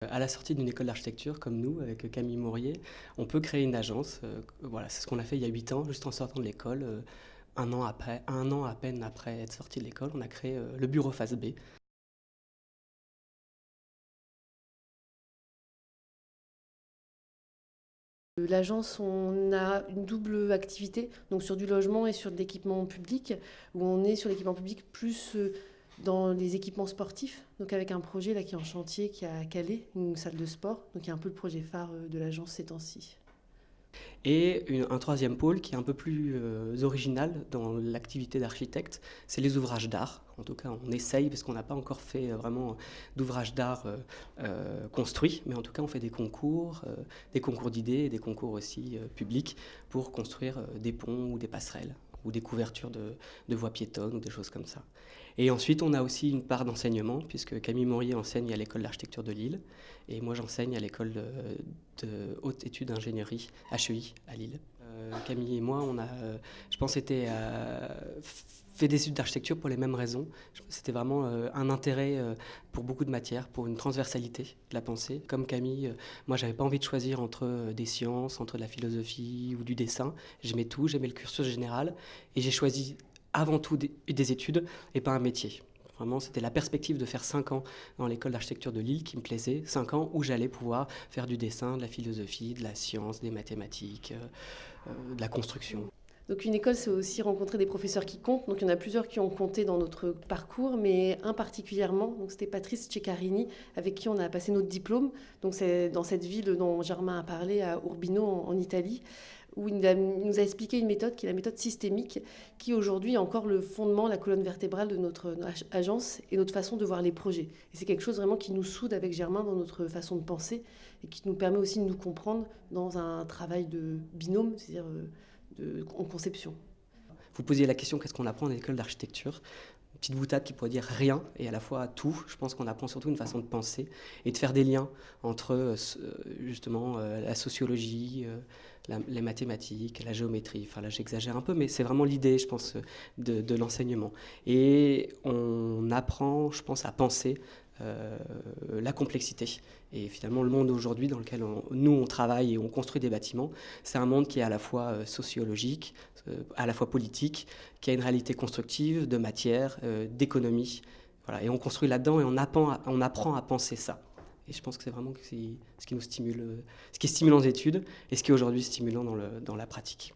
À la sortie d'une école d'architecture comme nous, avec Camille Mourier, on peut créer une agence. Voilà, c'est ce qu'on a fait il y a 8 ans, juste en sortant de l'école. Un an à peine après être sorti de l'école, on a créé le bureau Phase B. L'agence, on a une double activité, donc sur du logement et sur de l'équipement public, où on est sur l'équipement public plus dans les équipements sportifs, donc avec un projet là qui est en chantier, qui a à Calais, une salle de sport, donc il y a un peu le projet phare de l'agence ces temps-ci. Et un troisième pôle qui est un peu plus original dans l'activité d'architecte, c'est les ouvrages d'art. En tout cas, on essaye, parce qu'on n'a pas encore fait vraiment d'ouvrages d'art construits, mais en tout cas, on fait des concours d'idées et des concours aussi publics pour construire des ponts ou des passerelles ou des couvertures de voies piétonnes ou des choses comme ça. Et ensuite, on a aussi une part d'enseignement, puisque Camille Mourier enseigne à l'école d'architecture de Lille, et moi j'enseigne à l'école de haute études d'ingénierie, HEI, à Lille. Camille et moi, on a, je pense, fait des études d'architecture pour les mêmes raisons. C'était vraiment un intérêt pour beaucoup de matières, pour une transversalité de la pensée. Comme Camille, moi, j'avais pas envie de choisir entre des sciences, entre de la philosophie ou du dessin. J'aimais tout, j'aimais le cursus général, et j'ai choisi avant tout des études et pas un métier. Vraiment, c'était la perspective de faire 5 ans dans l'école d'architecture de Lille qui me plaisait. 5 ans où j'allais pouvoir faire du dessin, de la philosophie, de la science, des mathématiques, de la construction. Donc une école, c'est aussi rencontrer des professeurs qui comptent. Donc il y en a plusieurs qui ont compté dans notre parcours, mais un particulièrement, donc c'était Patrice Ceccarini, avec qui on a passé notre diplôme. Donc c'est dans cette ville dont Germain a parlé, à Urbino, en Italie, où il nous a expliqué une méthode qui est la méthode systémique, qui aujourd'hui est encore le fondement, la colonne vertébrale de notre agence et notre façon de voir les projets. Et c'est quelque chose vraiment qui nous soude avec Germain dans notre façon de penser et qui nous permet aussi de nous comprendre dans un travail de binôme, c'est-à-dire en conception. Vous posiez la question, qu'est-ce qu'on apprend dans l'école d'architecture? Une petite boutade qui pourrait dire rien et à la fois tout. Je pense qu'on apprend surtout une façon de penser et de faire des liens entre justement la sociologie, les mathématiques, la géométrie. Enfin là j'exagère un peu, mais c'est vraiment l'idée, je pense, de l'enseignement. Et on apprend, je pense, à penser la complexité. Et finalement, le monde aujourd'hui dans lequel nous on travaille et on construit des bâtiments, c'est un monde qui est à la fois sociologique, à la fois politique, qui a une réalité constructive, de matière, d'économie. Voilà. Et on construit là-dedans et on apprend à penser ça. Et je pense que c'est vraiment ce qui nous stimule, ce qui est stimulant aux études et ce qui est aujourd'hui stimulant dans la pratique.